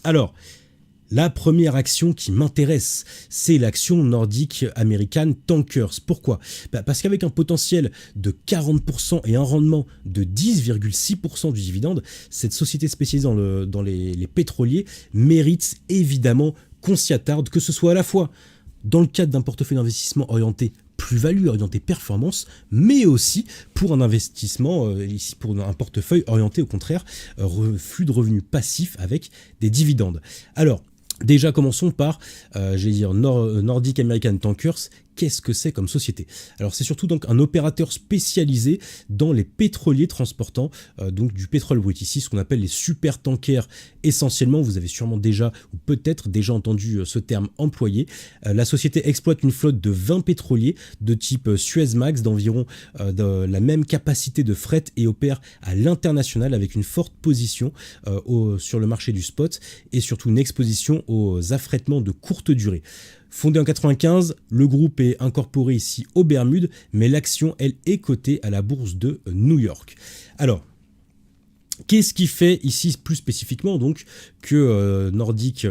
Alors, la première action qui m'intéresse, c'est l'action Nordic American Tankers. Pourquoi ? Parce qu'avec un potentiel de 40% et un rendement de 10,6% du dividende, cette société spécialisée dans les pétroliers mérite évidemment qu'on s'y attarde, que ce soit à la fois dans le cadre d'un portefeuille d'investissement orienté plus-value, orienté performance, mais aussi pour un investissement, ici pour un portefeuille orienté au contraire, flux de revenus passifs avec des dividendes. Alors, déjà, commençons par, Nordic American Tankers. Qu'est-ce que c'est comme société ? Alors, c'est surtout donc un opérateur spécialisé dans les pétroliers transportant donc du pétrole brut. Ici, ce qu'on appelle les supertankers essentiellement. Vous avez sûrement déjà, ou peut-être déjà entendu ce terme employé. La société exploite une flotte de 20 pétroliers de type Suezmax d'environ de la même capacité de fret et opère à l'international avec une forte position sur le marché du spot et surtout une exposition aux affrètements de courte durée. Fondé en 1995, le groupe est incorporé ici aux Bermudes, mais l'action, elle, est cotée à la bourse de New York. Alors, qu'est-ce qui fait ici plus spécifiquement donc que Nordic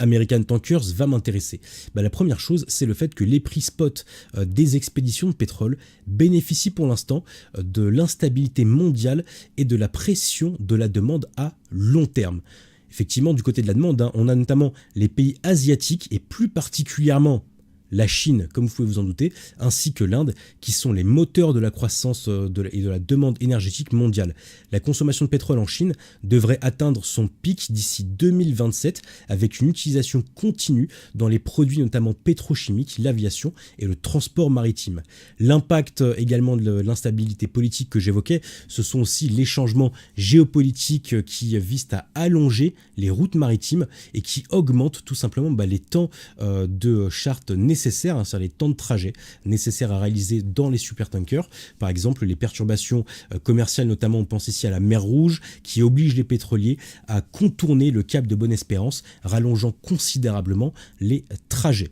American Tankers va m'intéresser ? La première chose, c'est le fait que les prix spot des expéditions de pétrole bénéficient pour l'instant de l'instabilité mondiale et de la pression de la demande à long terme. Effectivement, du côté de la demande, on a notamment les pays asiatiques et plus particulièrement la Chine, comme vous pouvez vous en douter, ainsi que l'Inde, qui sont les moteurs de la croissance et de la demande énergétique mondiale. La consommation de pétrole en Chine devrait atteindre son pic d'ici 2027, avec une utilisation continue dans les produits notamment pétrochimiques, l'aviation et le transport maritime. L'impact également de l'instabilité politique que j'évoquais, ce sont aussi les changements géopolitiques qui visent à allonger les routes maritimes et qui augmentent tout simplement les temps de charte nécessaires, c'est-à-dire les temps de trajet nécessaires à réaliser dans les supertankers. Par exemple, les perturbations commerciales, notamment on pense ici à la mer Rouge, qui obligent les pétroliers à contourner le cap de Bonne-Espérance, rallongeant considérablement les trajets.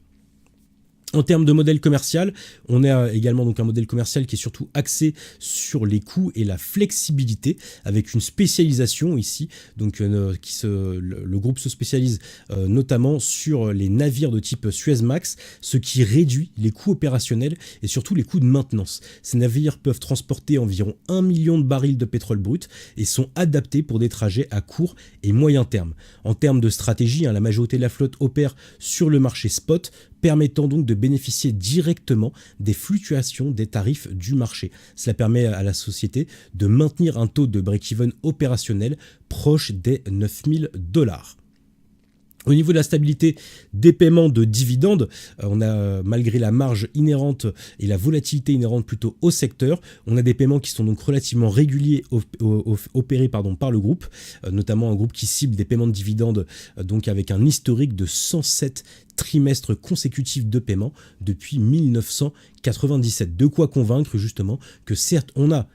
En termes de modèle commercial, on a également donc un modèle commercial qui est surtout axé sur les coûts et la flexibilité, avec une spécialisation ici. Donc, le groupe se spécialise notamment sur les navires de type Suezmax, ce qui réduit les coûts opérationnels et surtout les coûts de maintenance. Ces navires peuvent transporter environ 1 million de barils de pétrole brut et sont adaptés pour des trajets à court et moyen terme. En termes de stratégie, la majorité de la flotte opère sur le marché spot, permettant donc de bénéficier directement des fluctuations des tarifs du marché. Cela permet à la société de maintenir un taux de break-even opérationnel proche des $9 000. Au niveau de la stabilité des paiements de dividendes, on a, malgré la marge inhérente et la volatilité inhérente plutôt au secteur, on a des paiements qui sont donc relativement réguliers opérés par le groupe, notamment un groupe qui cible des paiements de dividendes donc avec un historique de 107 trimestres consécutifs de paiement depuis 1997. De quoi convaincre justement que certes on a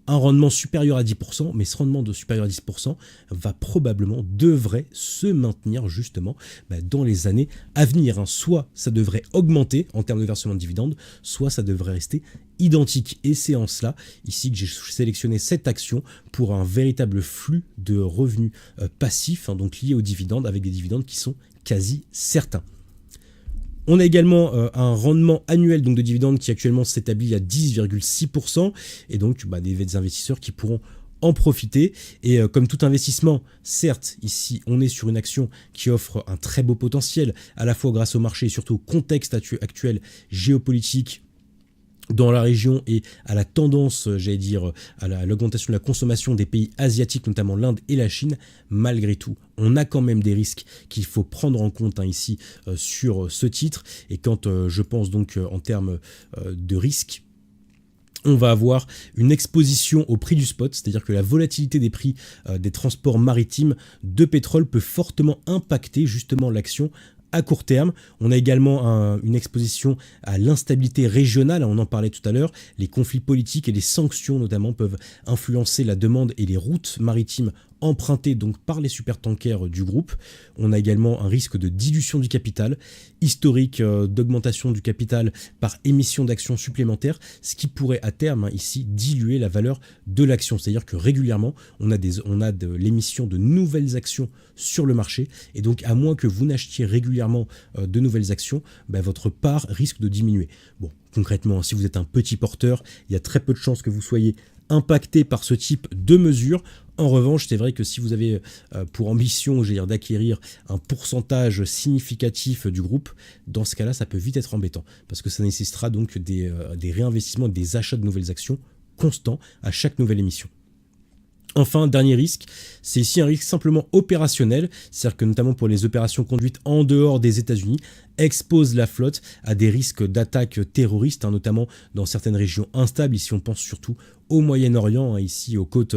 un rendement supérieur à 10%, mais ce rendement de supérieur à 10% devrait se maintenir justement dans les années à venir. Soit ça devrait augmenter en termes de versement de dividendes, soit ça devrait rester identique. Et c'est en cela, ici, que j'ai sélectionné cette action pour un véritable flux de revenus passifs, donc liés aux dividendes, avec des dividendes qui sont quasi certains. On a également un rendement annuel donc de dividendes qui actuellement s'établit à 10,6% et donc des investisseurs qui pourront en profiter. Et comme tout investissement, certes, ici, on est sur une action qui offre un très beau potentiel, à la fois grâce au marché et surtout au contexte actuel géopolitique dans la région et à la tendance, à l'augmentation de la consommation des pays asiatiques, notamment l'Inde et la Chine. Malgré tout, on a quand même des risques qu'il faut prendre en compte ici sur ce titre. Et quand je pense donc en termes de risques, on va avoir une exposition au prix du spot, c'est-à-dire que la volatilité des prix des transports maritimes de pétrole peut fortement impacter justement l'action à court terme. On a également une exposition à l'instabilité régionale, on en parlait tout à l'heure. Les conflits politiques et les sanctions notamment peuvent influencer la demande et les routes maritimes empruntés donc par les supertankers du groupe. On a également un risque de dilution du capital, historique d'augmentation du capital par émission d'actions supplémentaires, ce qui pourrait à terme ici diluer la valeur de l'action. C'est-à-dire que régulièrement, on a de l'émission de nouvelles actions sur le marché, et donc à moins que vous n'achetiez régulièrement de nouvelles actions, votre part risque de diminuer. Bon, concrètement, si vous êtes un petit porteur, il y a très peu de chances que vous soyez impacté par ce type de mesures. En revanche, c'est vrai que si vous avez pour ambition, d'acquérir un pourcentage significatif du groupe, dans ce cas-là, ça peut vite être embêtant, parce que ça nécessitera donc des réinvestissements, des achats de nouvelles actions constants à chaque nouvelle émission. Enfin, dernier risque, c'est ici un risque simplement opérationnel, c'est-à-dire que notamment pour les opérations conduites en dehors des États-Unis, expose la flotte à des risques d'attaques terroristes, notamment dans certaines régions instables. Ici, on pense surtout au Moyen-Orient, ici aux côtes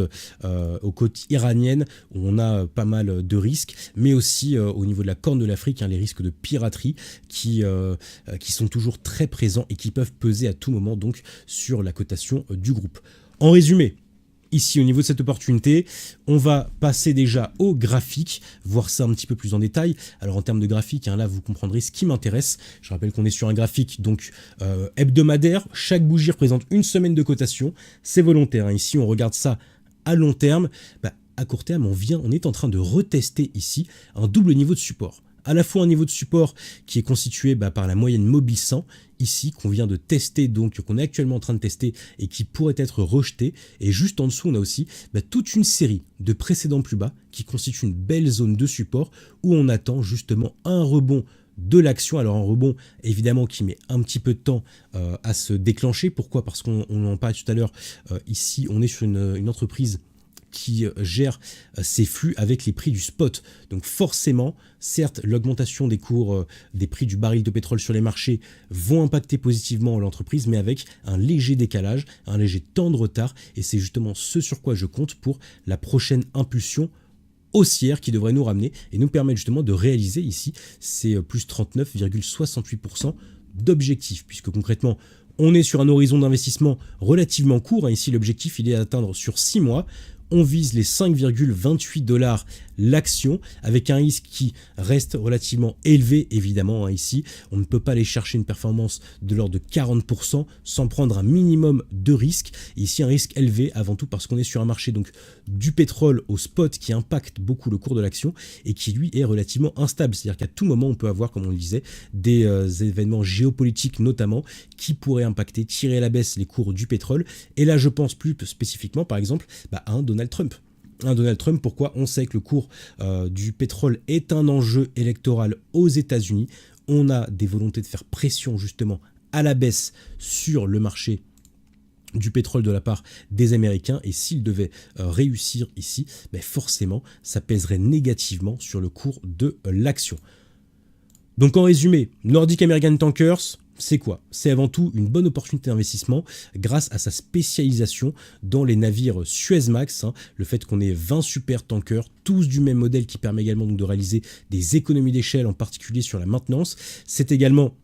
iraniennes, où on a pas mal de risques, mais aussi au niveau de la Corne de l'Afrique, les risques de piraterie qui sont toujours très présents et qui peuvent peser à tout moment donc sur la cotation du groupe. En résumé, ici, au niveau de cette opportunité, on va passer déjà au graphique, voir ça un petit peu plus en détail. Alors en termes de graphique, là vous comprendrez ce qui m'intéresse. Je rappelle qu'on est sur un graphique donc hebdomadaire. Chaque bougie représente une semaine de cotation. C'est volontaire. Ici, on regarde ça à long terme. À court terme, on est en train de retester ici un double niveau de support. À la fois un niveau de support qui est constitué par la moyenne mobile 100, ici, qu'on vient de tester, donc qu'on est actuellement en train de tester et qui pourrait être rejeté. Et juste en dessous, on a aussi toute une série de précédents plus bas qui constituent une belle zone de support où on attend justement un rebond de l'action. Alors un rebond évidemment qui met un petit peu de temps à se déclencher. Pourquoi ? Parce qu'on en parlait tout à l'heure, ici on est sur une entreprise qui gère ses flux avec les prix du spot. Donc forcément, certes, l'augmentation des cours des prix du baril de pétrole sur les marchés vont impacter positivement l'entreprise, mais avec un léger décalage, un léger temps de retard, et c'est justement ce sur quoi je compte pour la prochaine impulsion haussière qui devrait nous ramener et nous permettre justement de réaliser ici ces plus 39,68% d'objectifs, puisque concrètement, on est sur un horizon d'investissement relativement court. Ici, l'objectif, il est à atteindre sur 6 mois. On vise les 5,28$ l'action, avec un risque qui reste relativement élevé, évidemment. Ici, on ne peut pas aller chercher une performance de l'ordre de 40% sans prendre un minimum de risque. Et ici, un risque élevé, avant tout parce qu'on est sur un marché donc du pétrole au spot qui impacte beaucoup le cours de l'action et qui, lui, est relativement instable. C'est-à-dire qu'à tout moment, on peut avoir, comme on le disait, des événements géopolitiques notamment qui pourraient impacter, tirer à la baisse les cours du pétrole. Et là, je pense plus spécifiquement, par exemple, à un Donald Trump. Donald Trump, pourquoi ? On sait que le cours du pétrole est un enjeu électoral aux États-Unis. On a des volontés de faire pression justement à la baisse sur le marché du pétrole de la part des Américains, et s'il devait réussir ici, forcément ça pèserait négativement sur le cours de l'action. Donc en résumé, Nordic American Tankers, c'est quoi ? C'est avant tout une bonne opportunité d'investissement grâce à sa spécialisation dans les navires Suezmax, le fait qu'on ait 20 super tankers, tous du même modèle, qui permet également donc de réaliser des économies d'échelle, en particulier sur la maintenance. C'est également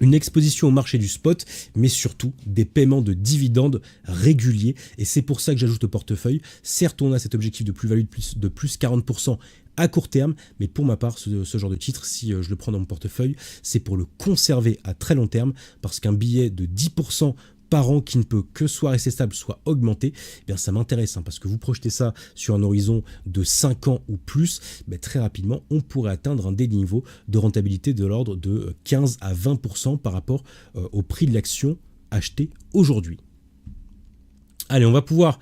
une exposition au marché du spot, mais surtout des paiements de dividendes réguliers, et c'est pour ça que j'ajoute au portefeuille. Certes, on a cet objectif de plus-value de plus 40% à court terme, mais pour ma part, ce genre de titre, si je le prends dans mon portefeuille, c'est pour le conserver à très long terme, parce qu'un billet de 10% par an qui ne peut que soit rester stable, soit augmenter, ça m'intéresse, parce que vous projetez ça sur un horizon de 5 ans ou plus, très rapidement, on pourrait atteindre un des niveaux de rentabilité de l'ordre de 15 à 20% par rapport au prix de l'action achetée aujourd'hui. Allez, on va pouvoir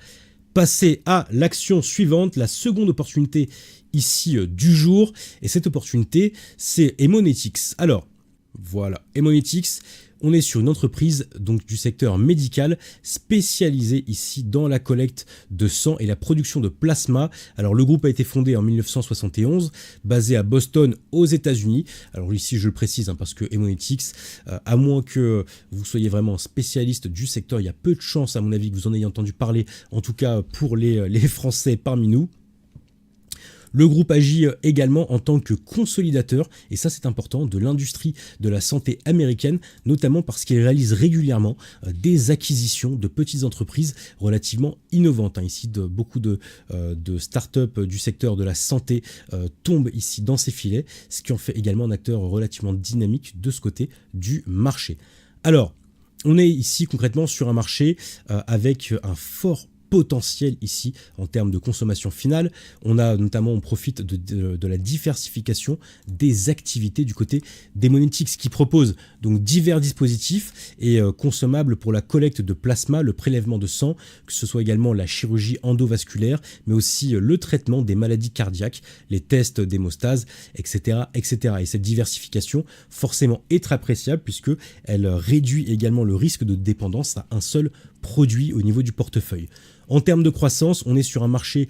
passer à l'action suivante, la seconde opportunité ici du jour, et cette opportunité, c'est Haemonetics. Alors, voilà, Haemonetics, on est sur une entreprise donc du secteur médical spécialisée ici dans la collecte de sang et la production de plasma. Alors le groupe a été fondé en 1971, basé à Boston aux États-Unis. Alors ici je le précise parce que Haemonetics, à moins que vous soyez vraiment spécialiste du secteur, il y a peu de chances à mon avis que vous en ayez entendu parler, en tout cas pour les Français parmi nous. Le groupe agit également en tant que consolidateur, et ça c'est important, de l'industrie de la santé américaine, notamment parce qu'il réalise régulièrement des acquisitions de petites entreprises relativement innovantes. Ici, beaucoup de start-up du secteur de la santé tombent ici dans ces filets, ce qui en fait également un acteur relativement dynamique de ce côté du marché. Alors, on est ici concrètement sur un marché avec un fort potentiel ici en termes de consommation finale. On profite de la diversification des activités du côté d'Haemonetics qui propose donc divers dispositifs et consommables pour la collecte de plasma, le prélèvement de sang, que ce soit également la chirurgie endovasculaire, mais aussi le traitement des maladies cardiaques, les tests d'hémostase, etc., etc. Et cette diversification forcément est très appréciable puisque elle réduit également le risque de dépendance à un seul produit au niveau du portefeuille. En termes de croissance, on est sur un marché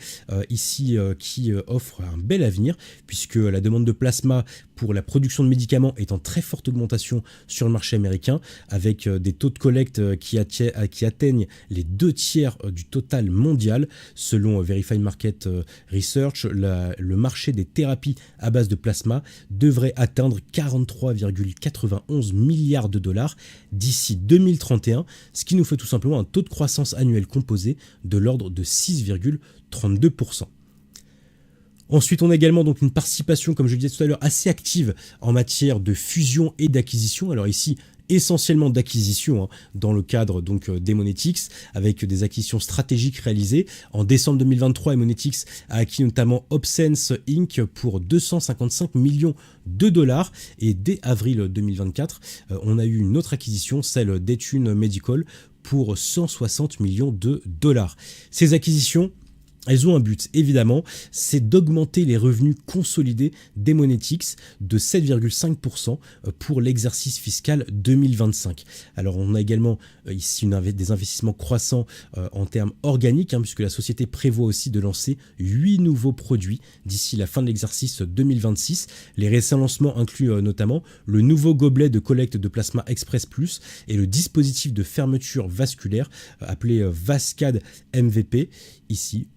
ici qui offre un bel avenir puisque la demande de plasma pour la production de médicaments est en très forte augmentation sur le marché américain avec des taux de collecte qui atteignent les 2/3 du total mondial. Selon Verified Market Research, le marché des thérapies à base de plasma devrait atteindre 43,91 milliards de dollars d'ici 2031, ce qui nous fait tout simplement un taux de croissance annuel composé de l'ordre de 6,32%. Ensuite, on a également donc une participation, comme je le disais tout à l'heure, assez active en matière de fusion et d'acquisition. Alors ici, essentiellement d'acquisition dans le cadre donc d'Haemonetics, avec des acquisitions stratégiques réalisées. En décembre 2023, Haemonetics a acquis notamment Opsense Inc. pour 255 millions de dollars et dès avril 2024, on a eu une autre acquisition, celle d'Etune Medical, pour 160 millions de dollars. Ces acquisitions, elles ont un but, évidemment, c'est d'augmenter les revenus consolidés d'Haemonetics de 7,5% pour l'exercice fiscal 2025. Alors on a également ici des investissements croissants en termes organiques, puisque la société prévoit aussi de lancer 8 nouveaux produits d'ici la fin de l'exercice 2026. Les récents lancements incluent notamment le nouveau gobelet de collecte de plasma Express Plus et le dispositif de fermeture vasculaire appelé Vascade MVP, ici.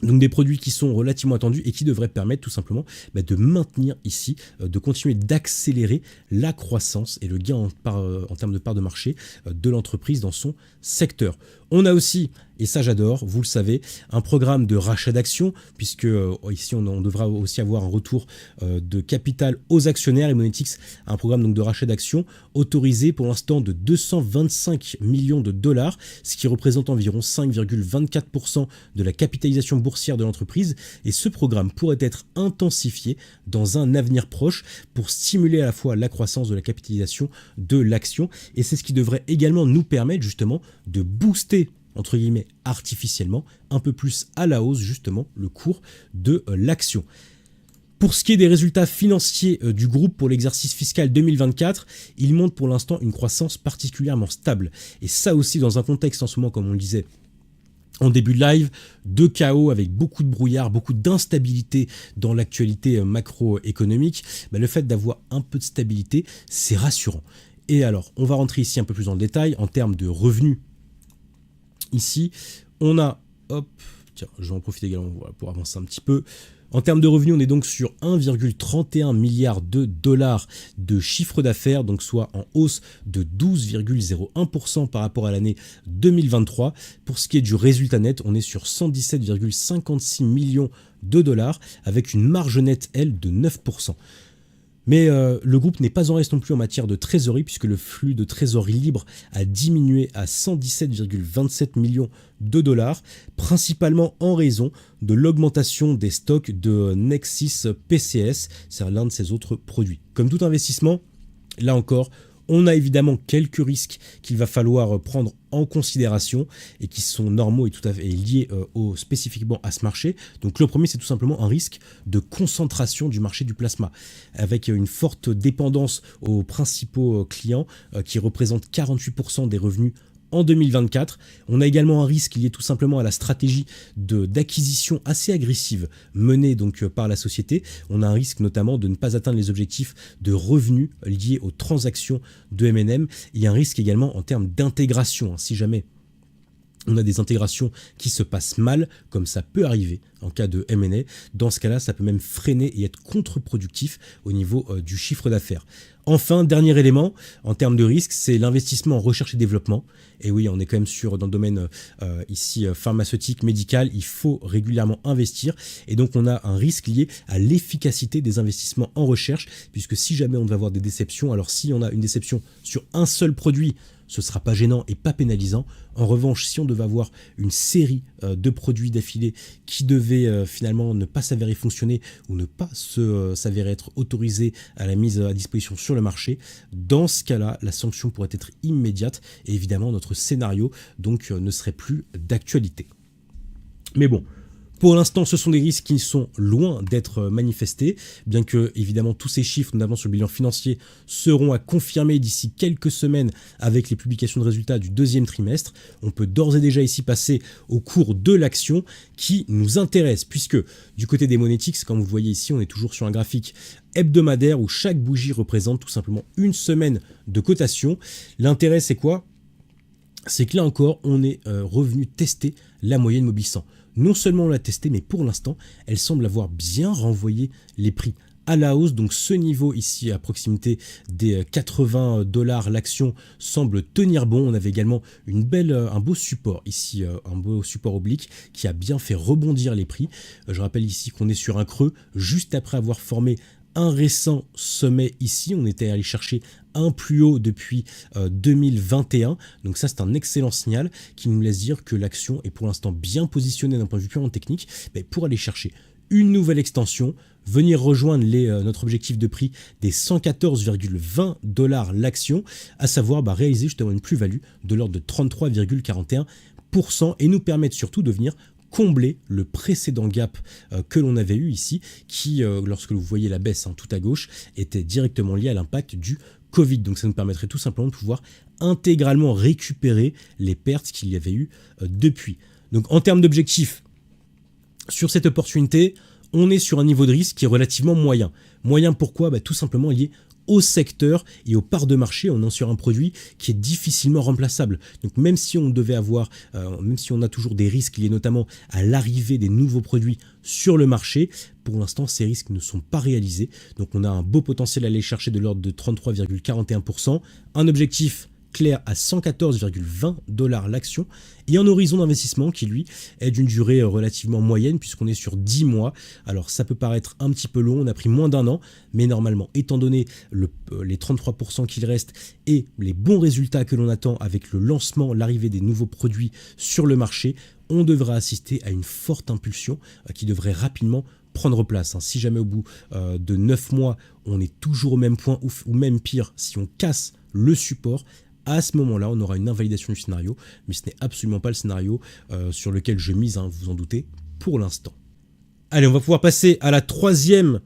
Donc des produits qui sont relativement attendus et qui devraient permettre tout simplement de maintenir ici, de continuer d'accélérer la croissance et le gain en termes de part de marché de l'entreprise dans son secteur. On a aussi, et ça j'adore, vous le savez, un programme de rachat d'actions, puisque ici on devra aussi avoir un retour de capital aux actionnaires. Haemonetics a un programme donc de rachat d'actions autorisé pour l'instant de 225 millions de dollars, ce qui représente environ 5,24% de la capitalisation boursière de l'entreprise. Et ce programme pourrait être intensifié dans un avenir proche pour stimuler à la fois la croissance de la capitalisation de l'action. Et c'est ce qui devrait également nous permettre justement de booster entre guillemets artificiellement un peu plus à la hausse justement le cours de l'action. Pour ce qui est des résultats financiers du groupe pour l'exercice fiscal 2024, il montre pour l'instant une croissance particulièrement stable. Et ça aussi dans un contexte en ce moment, comme on le disait en début de live, de chaos avec beaucoup de brouillard, beaucoup d'instabilité dans l'actualité macroéconomique, le fait d'avoir un peu de stabilité, c'est rassurant. Et alors, on va rentrer ici un peu plus dans le détail en termes de revenus. Ici, on a, tiens, je vais en profiter également pour avancer un petit peu. En termes de revenus, on est donc sur 1,31 milliard de dollars de chiffre d'affaires, donc soit en hausse de 12,01% par rapport à l'année 2023. Pour ce qui est du résultat net, on est sur 117,56 millions de dollars avec une marge nette, elle, de 9%. Mais le groupe n'est pas en reste non plus en matière de trésorerie puisque le flux de trésorerie libre a diminué à 117,27 millions de dollars, principalement en raison de l'augmentation des stocks de Nexsys PCS, c'est l'un de ses autres produits. Comme tout investissement, là encore, on a évidemment quelques risques qu'il va falloir prendre en considération et qui sont normaux et tout à fait liés spécifiquement à ce marché. Donc le premier, c'est tout simplement un risque de concentration du marché du plasma, avec une forte dépendance aux principaux clients qui représentent 48% des revenus en 2024. On a également un risque lié tout simplement à la stratégie d'acquisition assez agressive menée donc par la société. On a un risque notamment de ne pas atteindre les objectifs de revenus liés aux transactions de M&M. Il y a un risque également en termes d'intégration. Si jamais on a des intégrations qui se passent mal, comme ça peut arriver en cas de M&A. Dans ce cas-là, ça peut même freiner et être contre-productif au niveau du chiffre d'affaires. Enfin, dernier élément, en termes de risque, c'est l'investissement en recherche et développement. Et oui, on est quand même dans le domaine ici pharmaceutique, médical, il faut régulièrement investir. Et donc, on a un risque lié à l'efficacité des investissements en recherche, puisque si jamais on devait avoir des déceptions, alors si on a une déception sur un seul produit, ce ne sera pas gênant et pas pénalisant. En revanche, si on devait avoir une série de produits d'affilée qui devaient finalement ne pas s'avérer fonctionner ou ne pas s'avérer être autorisés à la mise à disposition sur le marché, dans ce cas-là, la sanction pourrait être immédiate et évidemment notre scénario donc ne serait plus d'actualité. Mais bon, pour l'instant, ce sont des risques qui sont loin d'être manifestés, bien que, évidemment, tous ces chiffres, notamment sur le bilan financier, seront à confirmer d'ici quelques semaines avec les publications de résultats du deuxième trimestre. On peut d'ores et déjà ici passer au cours de l'action qui nous intéresse, puisque du côté des Monétiques, comme vous voyez ici, on est toujours sur un graphique hebdomadaire où chaque bougie représente tout simplement une semaine de cotation. L'intérêt, c'est quoi ? C'est que là encore, on est revenu tester la moyenne Mobile 100. Non seulement on l'a testé, mais pour l'instant, elle semble avoir bien renvoyé les prix à la hausse. Donc ce niveau ici à proximité des $80 l'action semble tenir bon. On avait également un beau support ici, un beau support oblique qui a bien fait rebondir les prix. Je rappelle ici qu'on est sur un creux juste après avoir formé un récent sommet ici. On était allé chercher un plus haut depuis 2021. Donc ça, c'est un excellent signal qui nous laisse dire que l'action est pour l'instant bien positionnée d'un point de vue purement technique pour aller chercher une nouvelle extension, venir rejoindre notre objectif de prix des $114,20 l'action, à savoir réaliser justement une plus-value de l'ordre de 33,41% et nous permettre surtout de venir combler le précédent gap que l'on avait eu ici, qui, lorsque vous voyez la baisse tout à gauche, était directement lié à l'impact du Covid. Donc ça nous permettrait tout simplement de pouvoir intégralement récupérer les pertes qu'il y avait eu depuis. Donc en termes d'objectifs, sur cette opportunité, on est sur un niveau de risque qui est relativement moyen. Moyen pourquoi ? Tout simplement lié au secteur et aux parts de marché. On est sur un produit qui est difficilement remplaçable. Donc même si on devait avoir, même si on a toujours des risques liés notamment à l'arrivée des nouveaux produits sur le marché, pour l'instant ces risques ne sont pas réalisés. Donc on a un beau potentiel à aller chercher de l'ordre de 33,41%. Un objectif clair à $114,20 l'action et un horizon d'investissement qui lui est d'une durée relativement moyenne puisqu'on est sur 10 mois. Alors ça peut paraître un petit peu long, on a pris moins d'un an, mais normalement étant donné les 33% qu'il reste et les bons résultats que l'on attend avec le lancement, l'arrivée des nouveaux produits sur le marché, on devra assister à une forte impulsion qui devrait rapidement prendre place. Si jamais au bout de 9 mois on est toujours au même point ou même pire, si on casse le support, à ce moment-là, on aura une invalidation du scénario, mais ce n'est absolument pas le scénario sur lequel je mise, vous vous en doutez, pour l'instant. Allez, on va pouvoir passer à la troisième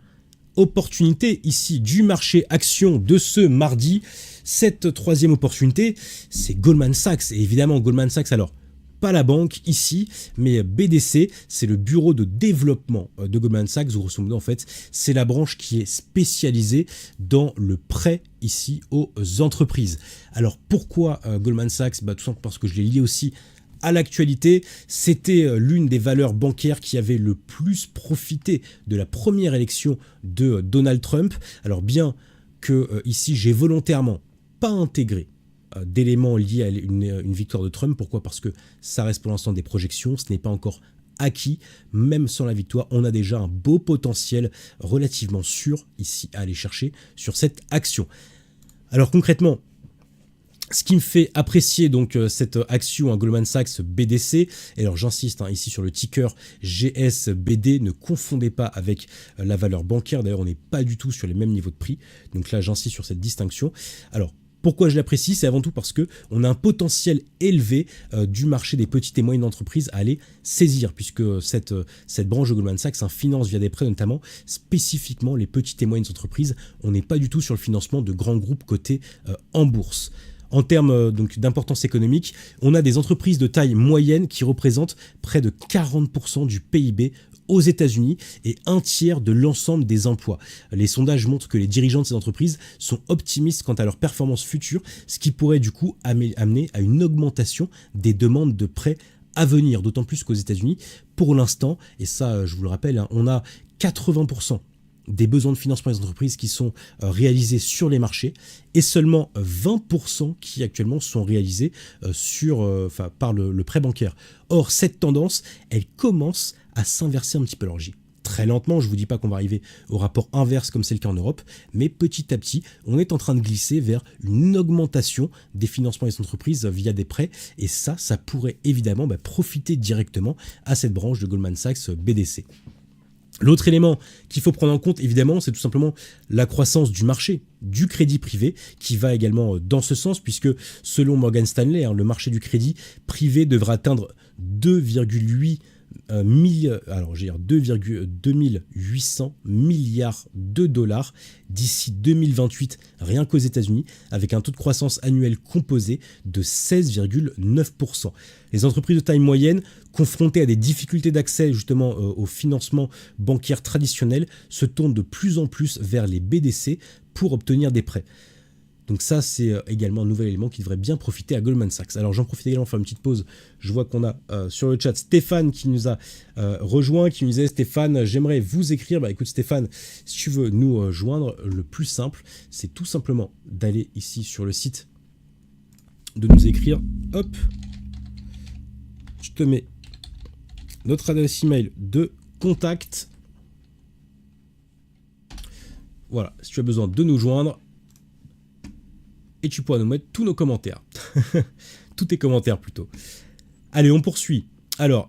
opportunité ici du marché action de ce mardi. Cette troisième opportunité, c'est Goldman Sachs. Et évidemment, Goldman Sachs, alors, pas la banque ici, mais BDC, c'est le bureau de développement de Goldman Sachs. Grosso modo, en fait, c'est la branche qui est spécialisée dans le prêt ici aux entreprises. Alors pourquoi Goldman Sachs ? Tout simplement parce que je l'ai lié aussi à l'actualité. C'était l'une des valeurs bancaires qui avait le plus profité de la première élection de Donald Trump. Alors bien que ici, j'ai volontairement pas intégré d'éléments liés à une victoire de Trump. Pourquoi ? Parce que ça reste pour l'instant des projections, ce n'est pas encore acquis. Même sans la victoire, on a déjà un beau potentiel relativement sûr ici à aller chercher sur cette action. Alors concrètement, ce qui me fait apprécier donc cette action Goldman Sachs BDC, et alors j'insiste ici sur le ticker GSBD, ne confondez pas avec la valeur bancaire, d'ailleurs on n'est pas du tout sur les mêmes niveaux de prix, donc là j'insiste sur cette distinction. Alors pourquoi je l'apprécie ? C'est avant tout parce qu'on a un potentiel élevé du marché des petites et moyennes entreprises à aller saisir, puisque cette branche de Goldman Sachs finance via des prêts notamment spécifiquement les petites et moyennes entreprises. On n'est pas du tout sur le financement de grands groupes cotés en bourse. En termes d'importance économique, on a des entreprises de taille moyenne qui représentent près de 40% du PIB aux États-Unis et un tiers de l'ensemble des emplois. Les sondages montrent que les dirigeants de ces entreprises sont optimistes quant à leur performance future, ce qui pourrait du coup amener à une augmentation des demandes de prêts à venir, d'autant plus qu'aux États-Unis, pour l'instant, et ça je vous le rappelle, hein, on a 80% des besoins de financement des entreprises qui sont réalisés sur les marchés et seulement 20% qui actuellement sont réalisés par le prêt bancaire. Or, cette tendance, elle commence à s'inverser un petit peu. Alors, très lentement, je ne vous dis pas qu'on va arriver au rapport inverse comme c'est le cas en Europe, mais petit à petit, on est en train de glisser vers une augmentation des financements des entreprises via des prêts, et ça pourrait évidemment profiter directement à cette branche de Goldman Sachs BDC. L'autre élément qu'il faut prendre en compte, évidemment, c'est tout simplement la croissance du marché, du crédit privé, qui va également dans ce sens, puisque selon Morgan Stanley, le marché du crédit privé devra atteindre 2,800 milliards de dollars d'ici 2028, rien qu'aux États-Unis, avec un taux de croissance annuel composé de 16,9%. Les entreprises de taille moyenne, confrontées à des difficultés d'accès justement au financement bancaire traditionnel, se tournent de plus en plus vers les BDC pour obtenir des prêts. Donc ça, c'est également un nouvel élément qui devrait bien profiter à Goldman Sachs. Alors j'en profite également pour faire une petite pause. Je vois qu'on a sur le chat Stéphane qui nous a rejoint, qui nous disait « Stéphane, j'aimerais vous écrire ». Écoute Stéphane, si tu veux nous joindre, le plus simple, c'est tout simplement d'aller ici sur le site, de nous écrire. Hop, je te mets notre adresse email de contact. Voilà, si tu as besoin de nous joindre, et tu pourras nous mettre tous nos commentaires. Tous tes commentaires plutôt. Allez, on poursuit. Alors,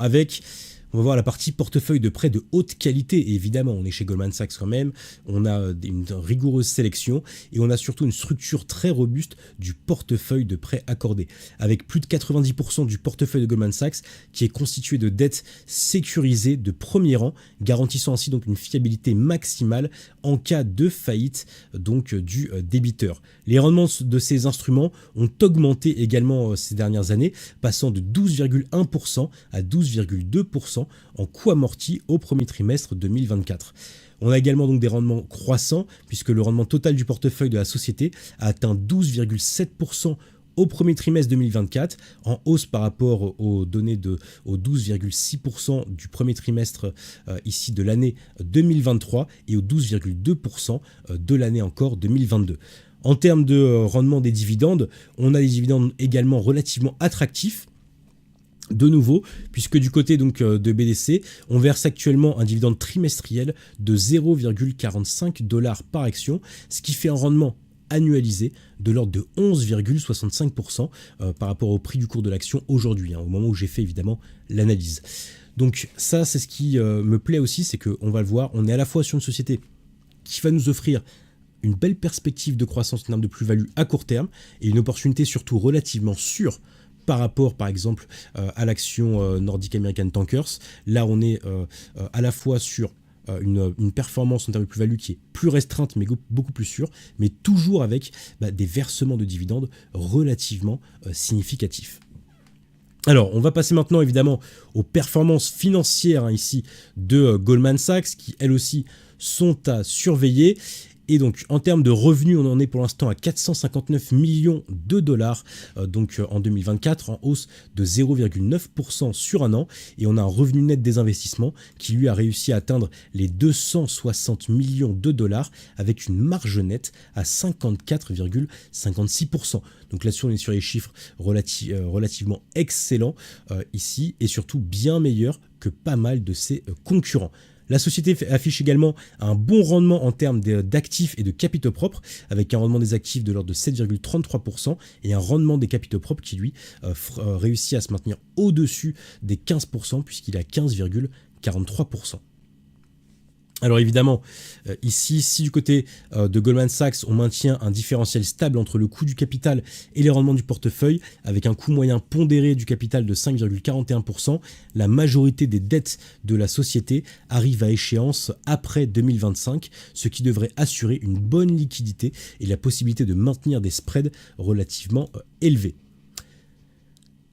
on va voir la partie portefeuille de prêts de haute qualité. Et évidemment, on est chez Goldman Sachs quand même. On a une rigoureuse sélection et on a surtout une structure très robuste du portefeuille de prêts accordés. Avec plus de 90% du portefeuille de Goldman Sachs qui est constitué de dettes sécurisées de premier rang, garantissant ainsi donc une fiabilité maximale en cas de faillite donc du débiteur. Les rendements de ces instruments ont augmenté également ces dernières années, passant de 12,1% à 12,2% en coût amorti au premier trimestre 2024. On a également donc des rendements croissants puisque le rendement total du portefeuille de la société a atteint 12,7% au premier trimestre 2024, en hausse par rapport aux données aux 12,6% du premier trimestre ici de l'année 2023 et aux 12,2% de l'année encore 2022. En termes de rendement des dividendes, on a des dividendes également relativement attractifs. De nouveau, puisque du côté donc de BDC, on verse actuellement un dividende trimestriel de 0,45$ par action, ce qui fait un rendement annualisé de l'ordre de 11,65% par rapport au prix du cours de l'action aujourd'hui, au moment où j'ai fait évidemment l'analyse. Donc ça, c'est ce qui me plaît aussi, c'est qu'on va le voir, on est à la fois sur une société qui va nous offrir une belle perspective de croissance en termes de plus-value à court terme et une opportunité surtout relativement sûre par rapport par exemple à l'action Nordic American Tankers. Là on est à la fois sur une performance en termes de plus-value qui est plus restreinte mais beaucoup plus sûre, mais toujours avec des versements de dividendes relativement significatifs. Alors, on va passer maintenant évidemment aux performances financières ici de Goldman Sachs qui elles aussi sont à surveiller. Et donc, en termes de revenus, on en est pour l'instant à 459 millions de dollars donc en 2024, en hausse de 0,9% sur un an. Et on a un revenu net des investissements qui, lui, a réussi à atteindre les 260 millions de dollars avec une marge nette à 54,56%. Donc là-dessus, on est sur les chiffres relativement excellents ici et surtout bien meilleurs que pas mal de ses concurrents. La société affiche également un bon rendement en termes d'actifs et de capitaux propres, avec un rendement des actifs de l'ordre de 7,33% et un rendement des capitaux propres qui, lui, réussit à se maintenir au-dessus des 15%, puisqu'il est à 15,43%. Alors évidemment, ici, si du côté de Goldman Sachs, on maintient un différentiel stable entre le coût du capital et les rendements du portefeuille, avec un coût moyen pondéré du capital de 5,41%, la majorité des dettes de la société arrive à échéance après 2025, ce qui devrait assurer une bonne liquidité et la possibilité de maintenir des spreads relativement élevés.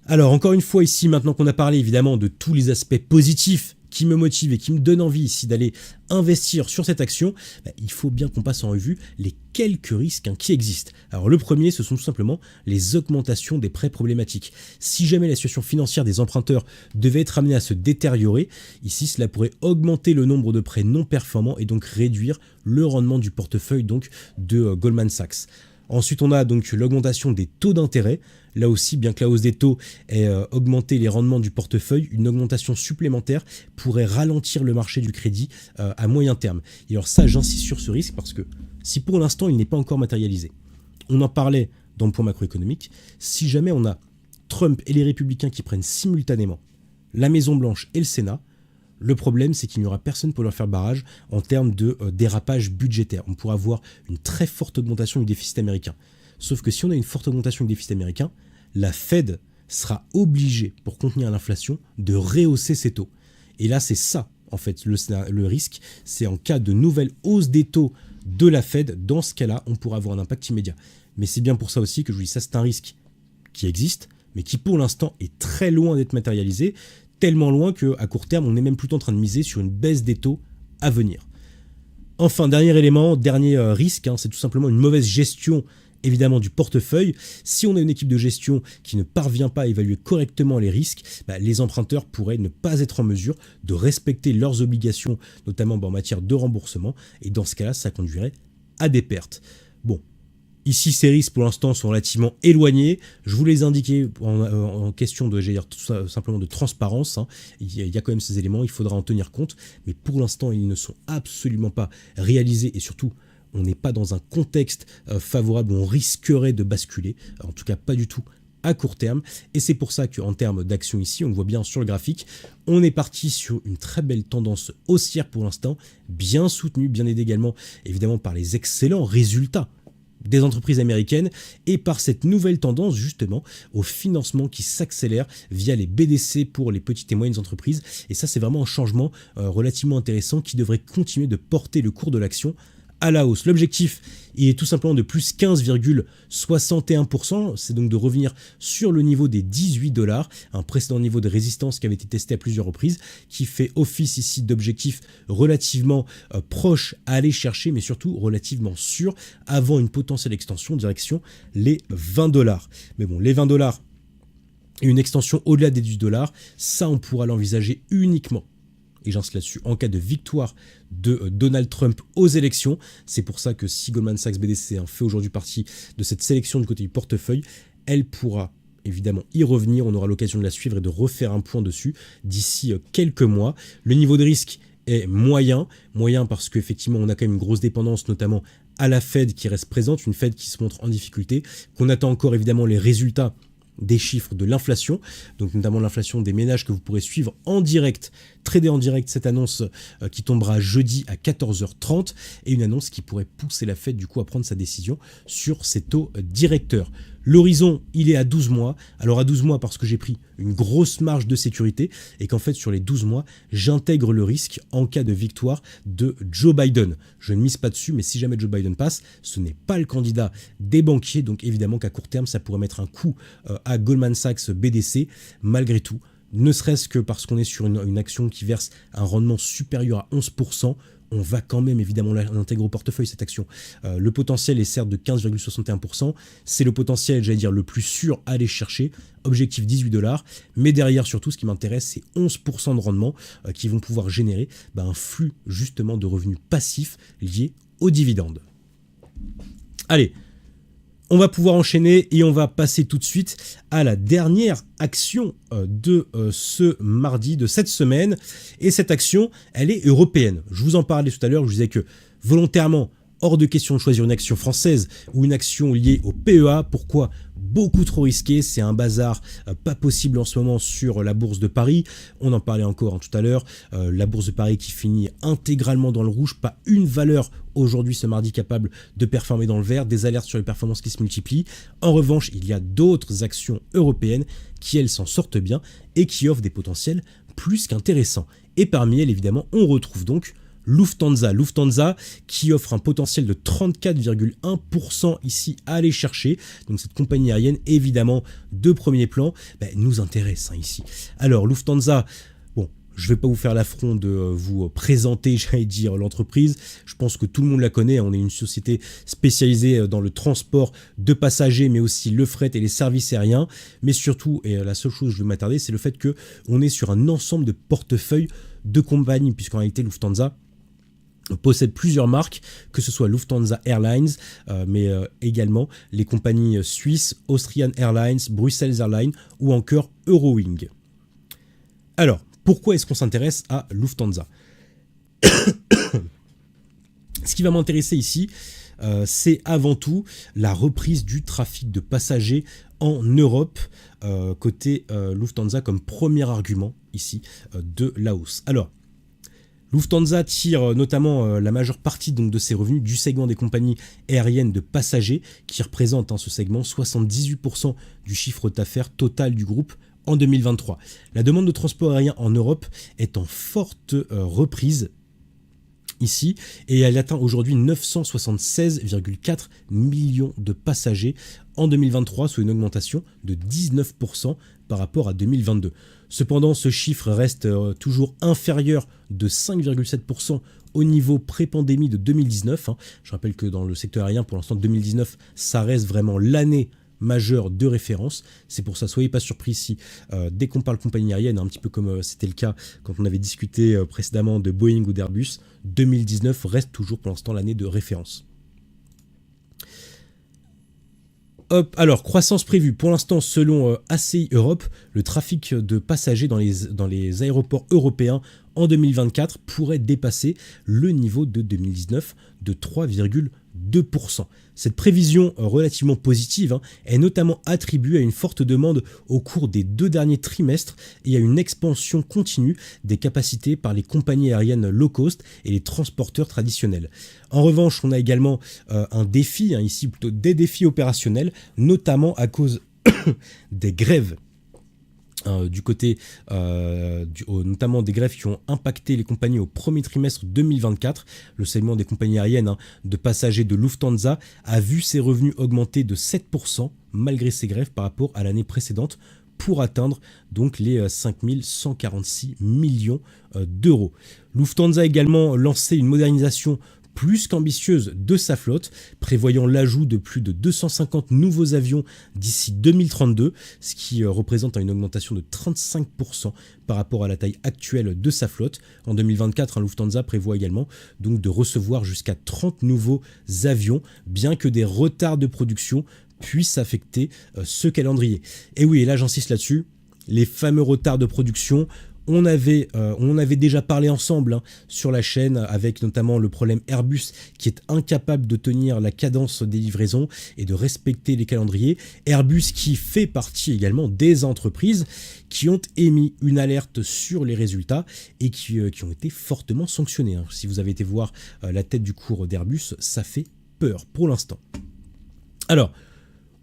Alors encore une fois ici, maintenant qu'on a parlé évidemment de tous les aspects positifs qui me motive et qui me donne envie ici d'aller investir sur cette action, il faut bien qu'on passe en revue les quelques risques qui existent. Alors le premier, ce sont tout simplement les augmentations des prêts problématiques. Si jamais la situation financière des emprunteurs devait être amenée à se détériorer, ici cela pourrait augmenter le nombre de prêts non performants et donc réduire le rendement du portefeuille donc de Goldman Sachs. Ensuite, on a donc l'augmentation des taux d'intérêt. Là aussi, bien que la hausse des taux ait augmenté les rendements du portefeuille, une augmentation supplémentaire pourrait ralentir le marché du crédit à moyen terme. Et alors ça, j'insiste sur ce risque parce que si pour l'instant, il n'est pas encore matérialisé, on en parlait dans le point macroéconomique, si jamais on a Trump et les républicains qui prennent simultanément la Maison-Blanche et le Sénat, le problème, c'est qu'il n'y aura personne pour leur faire barrage en termes de dérapage budgétaire. On pourra avoir une très forte augmentation du déficit américain. Sauf que si on a une forte augmentation du déficit américain, la Fed sera obligée, pour contenir l'inflation, de rehausser ses taux. Et là, c'est ça, en fait, le risque. C'est en cas de nouvelle hausse des taux de la Fed, dans ce cas-là, on pourra avoir un impact immédiat. Mais c'est bien pour ça aussi que je vous dis ça, c'est un risque qui existe, mais qui pour l'instant est très loin d'être matérialisé, tellement loin qu'à court terme, on est même plutôt en train de miser sur une baisse des taux à venir. Enfin, dernier élément, dernier risque, c'est tout simplement une mauvaise gestion évidemment du portefeuille. Si on a une équipe de gestion qui ne parvient pas à évaluer correctement les risques, les emprunteurs pourraient ne pas être en mesure de respecter leurs obligations, notamment en matière de remboursement, et dans ce cas-là, ça conduirait à des pertes. Bon. Ici, ces risques, pour l'instant, sont relativement éloignés. Je vous les ai indiqués en question de, tout ça, simplement de transparence. Il y a quand même ces éléments, il faudra en tenir compte. Mais pour l'instant, ils ne sont absolument pas réalisés. Et surtout, on n'est pas dans un contexte favorable où on risquerait de basculer. En tout cas, pas du tout à court terme. Et c'est pour ça qu'en termes d'action ici, on le voit bien sur le graphique, on est parti sur une très belle tendance haussière pour l'instant, bien soutenue, bien aidée également, évidemment, par les excellents résultats des entreprises américaines et par cette nouvelle tendance justement au financement qui s'accélère via les BDC pour les petites et moyennes entreprises. Et ça, c'est vraiment un changement relativement intéressant qui devrait continuer de porter le cours de l'action à la hausse. L'objectif, il est tout simplement de plus 15,61%, c'est donc de revenir sur le niveau des 18 $, un précédent niveau de résistance qui avait été testé à plusieurs reprises, qui fait office ici d'objectif relativement proche à aller chercher, mais surtout relativement sûr, avant une potentielle extension direction les 20 $. Mais bon, les 20 $ et une extension au-delà des 18 $, ça on pourra l'envisager uniquement, et j'insiste là-dessus, en cas de victoire de Donald Trump aux élections. C'est pour ça que si Goldman Sachs BDC fait aujourd'hui partie de cette sélection du côté du portefeuille, elle pourra évidemment y revenir. On aura l'occasion de la suivre et de refaire un point dessus d'ici quelques mois. Le niveau de risque est moyen parce qu'effectivement on a quand même une grosse dépendance notamment à la Fed qui reste présente, une Fed qui se montre en difficulté, qu'on attend encore évidemment les résultats des chiffres de l'inflation, donc notamment l'inflation des ménages que vous pourrez suivre en direct, trader en direct, cette annonce qui tombera jeudi à 14h30 et une annonce qui pourrait pousser la Fed du coup à prendre sa décision sur ses taux directeurs. L'horizon, il est à 12 mois. Alors à 12 mois parce que j'ai pris une grosse marge de sécurité et qu'en fait sur les 12 mois, j'intègre le risque en cas de victoire de Joe Biden. Je ne mise pas dessus, mais si jamais Joe Biden passe, ce n'est pas le candidat des banquiers, donc évidemment qu'à court terme, ça pourrait mettre un coup à Goldman Sachs BDC, malgré tout, ne serait-ce que parce qu'on est sur une action qui verse un rendement supérieur à 11%, on va quand même évidemment l'intégrer au portefeuille cette action. Le potentiel est certes de 15,61%, c'est le potentiel, j'allais dire, le plus sûr à aller chercher, objectif 18 $, mais derrière surtout ce qui m'intéresse c'est 11% de rendement qui vont pouvoir générer un flux justement de revenus passifs liés aux dividendes. Allez, on va pouvoir enchaîner et on va passer tout de suite à la dernière action de ce mardi, de cette semaine. Et cette action, elle est européenne. Je vous en parlais tout à l'heure, je vous disais que volontairement, hors de question de choisir une action française ou une action liée au PEA. Pourquoi ? Beaucoup trop risqué, c'est un bazar pas possible en ce moment sur la bourse de Paris. On en parlait encore tout à l'heure, la bourse de Paris qui finit intégralement dans le rouge, pas une valeur aujourd'hui ce mardi capable de performer dans le vert, des alertes sur les performances qui se multiplient. En revanche, il y a d'autres actions européennes qui elles s'en sortent bien et qui offrent des potentiels plus qu'intéressants. Et parmi elles évidemment, on retrouve donc Lufthansa qui offre un potentiel de 34,1% ici à aller chercher. Donc cette compagnie aérienne évidemment de premier plan nous intéresse ici. Alors Lufthansa, bon, Je ne vais pas vous faire l'affront de vous présenter, j'allais dire, l'entreprise. Je pense que tout le monde la connaît. On est une société spécialisée dans le transport de passagers, mais aussi le fret et les services aériens. Mais surtout, et la seule chose que je vais m'attarder, c'est le fait qu'on est sur un ensemble de portefeuilles de compagnies, puisqu'en réalité, Lufthansa possède plusieurs marques, que ce soit Lufthansa Airlines, mais également les compagnies suisses, Austrian Airlines, Brussels Airlines ou encore Eurowings. Alors, pourquoi est-ce qu'on s'intéresse à Lufthansa ? Ce qui va m'intéresser ici, c'est avant tout la reprise du trafic de passagers en Europe, côté Lufthansa comme premier argument ici de la hausse. Alors, Lufthansa tire notamment la majeure partie donc, de ses revenus du segment des compagnies aériennes de passagers, qui représente ce segment 78% du chiffre d'affaires total du groupe en 2023. La demande de transport aérien en Europe est en forte reprise ici, et elle atteint aujourd'hui 976,4 millions de passagers en 2023, soit une augmentation de 19% par rapport à 2022. Cependant, ce chiffre reste toujours inférieur de 5,7% au niveau pré-pandémie de 2019. Je rappelle que dans le secteur aérien, pour l'instant, 2019, ça reste vraiment l'année majeure de référence. C'est pour ça, soyez pas surpris si dès qu'on parle compagnie aérienne, un petit peu comme c'était le cas quand on avait discuté précédemment de Boeing ou d'Airbus, 2019 reste toujours pour l'instant l'année de référence. Hop, alors, croissance prévue. Pour l'instant, selon ACI Europe, le trafic de passagers dans les aéroports européens en 2024 pourrait dépasser le niveau de 2019 de 3,2%. Cette prévision relativement positive est notamment attribuée à une forte demande au cours des 2 derniers trimestres et à une expansion continue des capacités par les compagnies aériennes low cost et les transporteurs traditionnels. En revanche, on a également un défi, ici plutôt des défis opérationnels, notamment à cause des grèves. Du côté notamment des grèves qui ont impacté les compagnies au premier trimestre 2024. Le segment des compagnies aériennes de passagers de Lufthansa a vu ses revenus augmenter de 7% malgré ces grèves par rapport à l'année précédente, pour atteindre donc les 5 146 millions d'euros. Lufthansa a également lancé une modernisation plus qu'ambitieuse de sa flotte, prévoyant l'ajout de plus de 250 nouveaux avions d'ici 2032, ce qui représente une augmentation de 35% par rapport à la taille actuelle de sa flotte. En 2024, Lufthansa prévoit également donc de recevoir jusqu'à 30 nouveaux avions, bien que des retards de production puissent affecter ce calendrier. Et oui, et là j'insiste là-dessus, les fameux retards de production. On avait déjà parlé ensemble sur la chaîne, avec notamment le problème Airbus qui est incapable de tenir la cadence des livraisons et de respecter les calendriers. Airbus qui fait partie également des entreprises qui ont émis une alerte sur les résultats et qui ont été fortement sanctionnées. Si vous avez été voir la tête du cours d'Airbus, ça fait peur pour l'instant. Alors,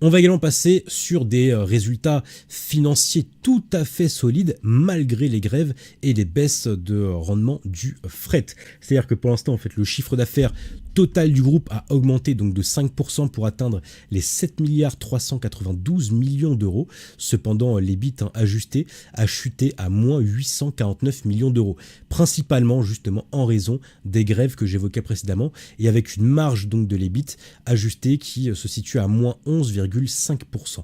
on va également passer sur des résultats financiers tout à fait solides malgré les grèves et les baisses de rendement du fret. C'est-à-dire que pour l'instant, en fait, le chiffre d'affaires total du groupe a augmenté donc de 5% pour atteindre les 7 392 millions d'euros. Cependant, l'EBIT ajusté a chuté à moins 849 millions d'euros, principalement justement en raison des grèves que j'évoquais précédemment, et avec une marge donc de l'EBIT ajusté qui se situe à moins 11,5%.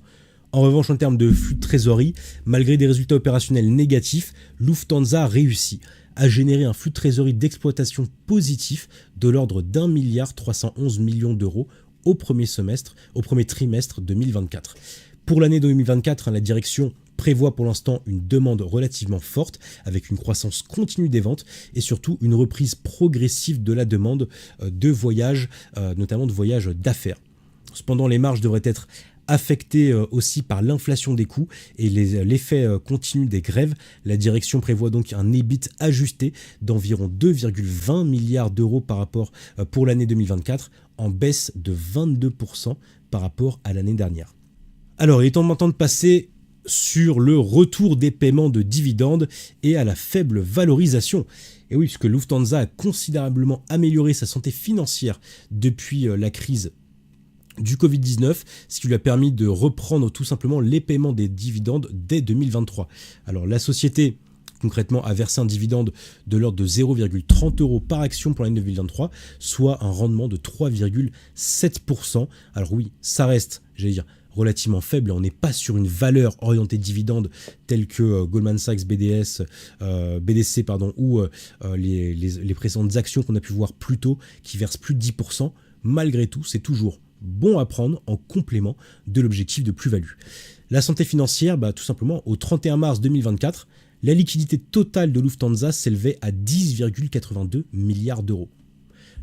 En revanche, en termes de flux de trésorerie, malgré des résultats opérationnels négatifs, Lufthansa a réussi à générer un flux de trésorerie d'exploitation positif de l'ordre d'1,311 milliard d'euros au premier trimestre 2024. Pour l'année 2024, la direction prévoit pour l'instant une demande relativement forte, avec une croissance continue des ventes et surtout une reprise progressive de la demande de voyages, notamment de voyages d'affaires. Cependant, les marges devraient être affecté aussi par l'inflation des coûts et l'effet continu des grèves. La direction prévoit donc un EBIT ajusté d'environ 2,20 milliards d'euros par rapport pour l'année 2024, en baisse de 22% par rapport à l'année dernière. Alors, il est temps maintenant de passer sur le retour des paiements de dividendes et à la faible valorisation. Et oui, puisque Lufthansa a considérablement amélioré sa santé financière depuis la crise du Covid-19, ce qui lui a permis de reprendre tout simplement les paiements des dividendes dès 2023. Alors la société concrètement a versé un dividende de l'ordre de 0,30 € par action pour l'année 2023, soit un rendement de 3,7%. Alors oui, ça reste, j'allais dire, relativement faible. On n'est pas sur une valeur orientée dividende telle que Goldman Sachs, BDC ou les précédentes actions qu'on a pu voir plus tôt qui versent plus de 10%. Malgré tout, c'est toujours bon à prendre en complément de l'objectif de plus-value. La santé financière, tout simplement, au 31 mars 2024, la liquidité totale de Lufthansa s'élevait à 10,82 milliards d'euros.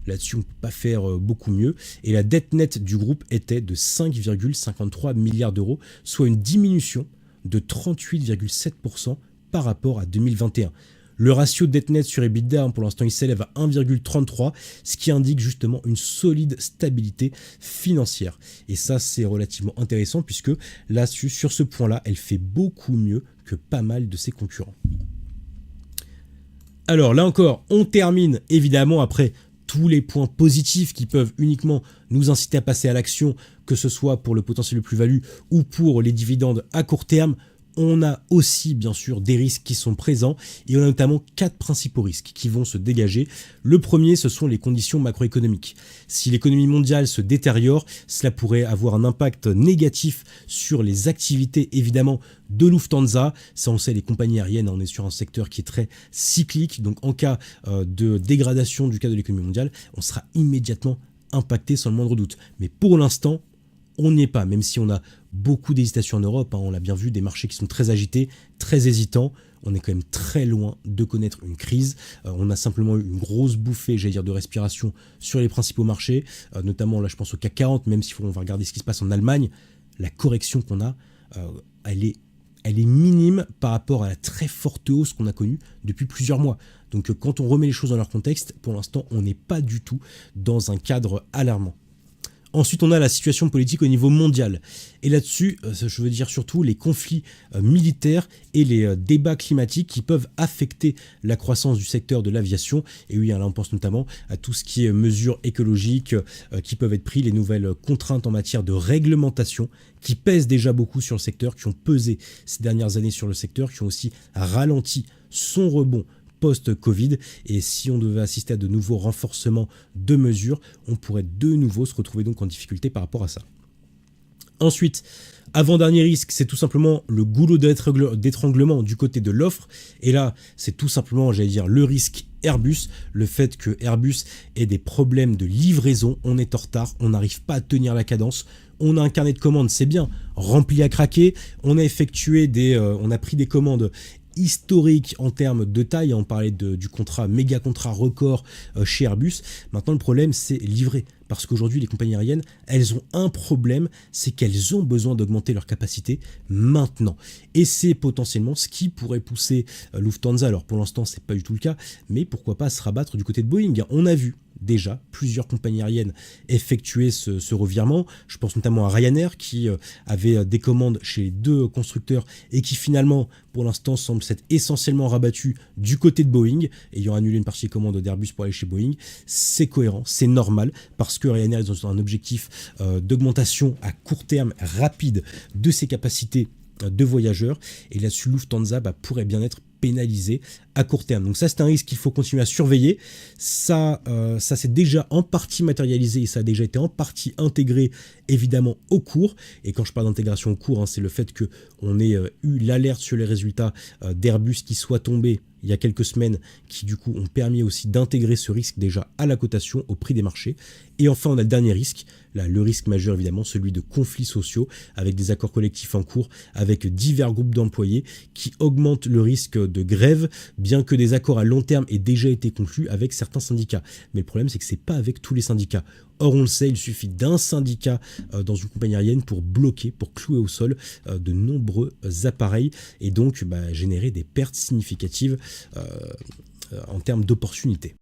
Là-dessus, on ne peut pas faire beaucoup mieux. Et la dette nette du groupe était de 5,53 milliards d'euros, soit une diminution de 38,7% par rapport à 2021. Le ratio dette nette sur EBITDA, pour l'instant, il s'élève à 1,33, ce qui indique justement une solide stabilité financière. Et ça, c'est relativement intéressant puisque là-dessus, sur ce point-là, elle fait beaucoup mieux que pas mal de ses concurrents. Alors là encore, on termine évidemment après tous les points positifs qui peuvent uniquement nous inciter à passer à l'action, que ce soit pour le potentiel de plus-value ou pour les dividendes à court terme. On a aussi bien sûr des risques qui sont présents et on a notamment 4 principaux risques qui vont se dégager. Le premier, ce sont les conditions macroéconomiques. Si l'économie mondiale se détériore, cela pourrait avoir un impact négatif sur les activités évidemment de Lufthansa. Ça, on sait, les compagnies aériennes, on est sur un secteur qui est très cyclique, donc en cas de dégradation du cas de l'économie mondiale, on sera immédiatement impacté sans le moindre doute. Mais pour l'instant, on n'y est pas, même si on a beaucoup d'hésitations en Europe, on l'a bien vu, des marchés qui sont très agités, très hésitants, on est quand même très loin de connaître une crise. On a simplement eu une grosse bouffée, de respiration sur les principaux marchés, notamment là je pense au CAC 40, même si on va regarder ce qui se passe en Allemagne, la correction qu'on a, elle est minime par rapport à la très forte hausse qu'on a connue depuis plusieurs mois. Donc quand on remet les choses dans leur contexte, pour l'instant on n'est pas du tout dans un cadre alarmant. Ensuite, on a la situation politique au niveau mondial. Et là-dessus, je veux dire surtout les conflits militaires et les débats climatiques qui peuvent affecter la croissance du secteur de l'aviation. Et oui, là, on pense notamment à tout ce qui est mesures écologiques qui peuvent être prises, les nouvelles contraintes en matière de réglementation qui pèsent déjà beaucoup sur le secteur, qui ont pesé ces dernières années sur le secteur, qui ont aussi ralenti son rebond post-Covid, et si on devait assister à de nouveaux renforcements de mesures, on pourrait de nouveau se retrouver donc en difficulté par rapport à ça. Ensuite, avant-dernier risque, c'est tout simplement le goulot d'étranglement du côté de l'offre, et là, c'est tout simplement, le risque Airbus, le fait que Airbus ait des problèmes de livraison, on est en retard, on n'arrive pas à tenir la cadence, on a un carnet de commandes, c'est bien, rempli à craquer, on a pris des commandes historique en termes de taille, on parlait du méga contrat record chez Airbus. Maintenant le problème c'est livrer, parce qu'aujourd'hui les compagnies aériennes, elles ont un problème, c'est qu'elles ont besoin d'augmenter leur capacité maintenant, et c'est potentiellement ce qui pourrait pousser Lufthansa, alors pour l'instant c'est pas du tout le cas, mais pourquoi pas se rabattre du côté de Boeing. On a vu déjà plusieurs compagnies aériennes effectuer ce revirement. Je pense notamment à Ryanair qui avait des commandes chez les 2 constructeurs et qui finalement pour l'instant semble s'être essentiellement rabattu du côté de Boeing, ayant annulé une partie des commandes d'Airbus pour aller chez Boeing. C'est cohérent, c'est normal, parce que Ryanair ils ont un objectif d'augmentation à court terme rapide de ses capacités de voyageurs, et là-dessus Lufthansa pourrait bien être pénalisé à court terme. Donc ça c'est un risque qu'il faut continuer à surveiller. Ça s'est déjà en partie matérialisé et ça a déjà été en partie intégré évidemment au cours. Et quand je parle d'intégration au cours, c'est le fait qu'on ait eu l'alerte sur les résultats d'Airbus qui soit tombé il y a quelques semaines, qui du coup ont permis aussi d'intégrer ce risque déjà à la cotation, au prix des marchés. Et enfin, on a le dernier risque, là, le risque majeur évidemment, celui de conflits sociaux, avec des accords collectifs en cours, avec divers groupes d'employés qui augmentent le risque de grève, bien que des accords à long terme aient déjà été conclus avec certains syndicats. Mais le problème, c'est que c'est pas avec tous les syndicats. Or, on le sait, il suffit d'un syndicat dans une compagnie aérienne pour bloquer, pour clouer au sol de nombreux appareils et donc générer des pertes significatives en termes d'opportunités.